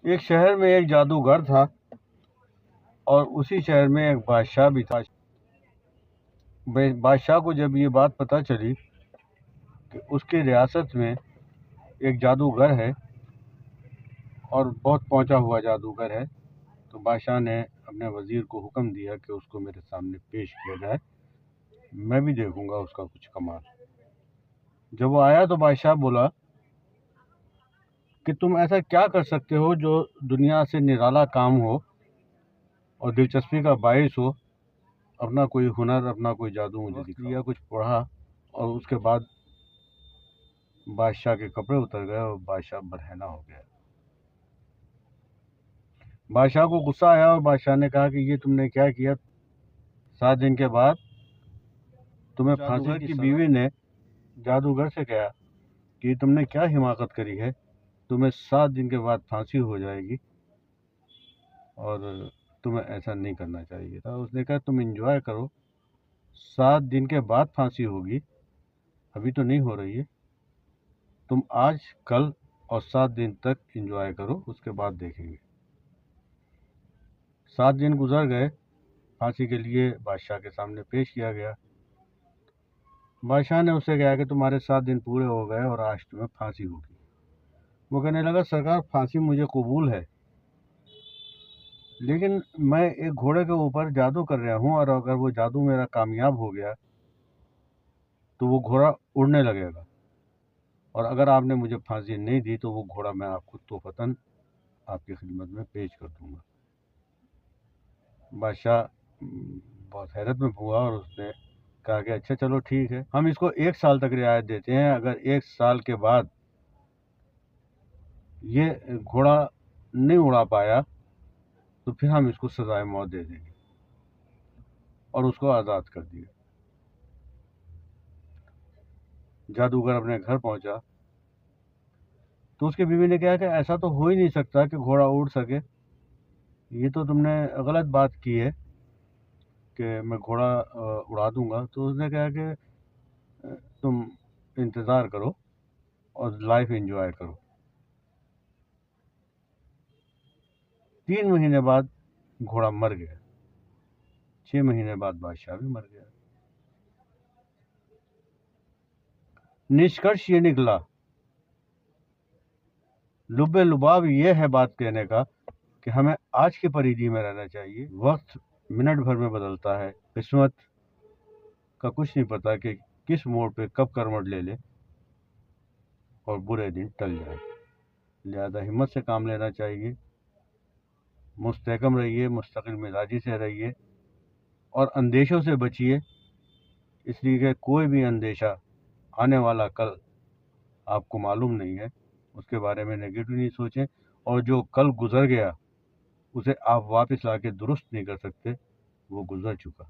ایک شہر میں ایک جادوگر تھا اور اسی شہر میں ایک بادشاہ بھی تھا۔ بادشاہ کو جب یہ بات پتہ چلی کہ اس کی ریاست میں ایک جادوگر ہے اور بہت پہنچا ہوا جادوگر ہے، تو بادشاہ نے اپنے وزیر کو حکم دیا کہ اس کو میرے سامنے پیش کیا جائے، میں بھی دیکھوں گا اس کا کچھ کمال۔ جب وہ آیا تو بادشاہ بولا کہ تم ایسا کیا کر سکتے ہو جو دنیا سے نرالا کام ہو اور دلچسپی کا باعث ہو؟ اپنا کوئی ہنر، اپنا کوئی جادو مجھے دکھایا۔ کچھ پڑھا اور اس کے بعد بادشاہ کے کپڑے اتر گئے اور بادشاہ برہنہ ہو گیا۔ بادشاہ کو غصہ آیا اور بادشاہ نے کہا کہ یہ تم نے کیا کیا؟ 7 دن کے بعد تمہیں پھانسی کی بیوی نے جادوگر سے کہا کہ یہ تم نے کیا حماقت کری ہے، تمہیں 7 دن کے بعد پھانسی ہو جائے گی اور تمہیں ایسا نہیں کرنا چاہیے تھا۔ اس نے کہا تم انجوائے کرو، 7 دن کے بعد پھانسی ہوگی، ابھی تو نہیں ہو رہی ہے، تم آج کل اور 7 دن تک انجوائے کرو، اس کے بعد دیکھیں گے۔ 7 دن گزر گئے، پھانسی کے لیے بادشاہ کے سامنے پیش کیا گیا۔ بادشاہ نے اس سے کہا کہ تمہارے 7 دن پورے ہو گئے اور آج تمہیں پھانسی ہوگی۔ وہ کہنے لگا سرکار پھانسی مجھے قبول ہے، لیکن میں ایک گھوڑے کے اوپر جادو کر رہا ہوں اور اگر وہ جادو میرا کامیاب ہو گیا تو وہ گھوڑا اڑنے لگے گا، اور اگر آپ نے مجھے پھانسی نہیں دی تو وہ گھوڑا میں آپ کو تحفتاً آپ کی خدمت میں پیش کر دوں گا۔ بادشاہ بہت حیرت میں ہوا اور اس نے کہا کہ اچھا چلو ٹھیک ہے، ہم اس کو 1 سال تک رعایت دیتے ہیں، اگر 1 سال کے بعد یہ گھوڑا نہیں اڑا پایا تو پھر ہم اس کو سزائے موت دے دیں گے، اور اس کو آزاد کر دیا۔ جادوگر اپنے گھر پہنچا تو اس کی بیوی نے کہا کہ ایسا تو ہو ہی نہیں سکتا کہ گھوڑا اڑ سکے، یہ تو تم نے غلط بات کی ہے کہ میں گھوڑا اڑا دوں گا۔ تو اس نے کہا کہ تم انتظار کرو اور لائف انجوائے کرو۔ 3 مہینے بعد گھوڑا مر گیا، 6 مہینے بعد بادشاہ بھی مر گیا۔ نشکرش یہ نکلا، لب لباب یہ ہے بات کہنے کا کہ ہمیں آج کی پریدی میں رہنا چاہیے۔ وقت منٹ بھر میں بدلتا ہے، قسمت کا کچھ نہیں پتا کہ کس موڑ پہ کب کروٹ لے لے اور برے دن ٹل جائے۔ لہذا ہمت سے کام لینا چاہیے، مستحکم رہیے، مستقل مزاجی سے رہیے اور اندیشوں سے بچیے، اس لیے کہ کوئی بھی اندیشہ آنے والا کل آپ کو معلوم نہیں ہے، اس کے بارے میں نیگیٹو نہیں سوچیں، اور جو کل گزر گیا اسے آپ واپس لا کے درست نہیں کر سکتے، وہ گزر چکا۔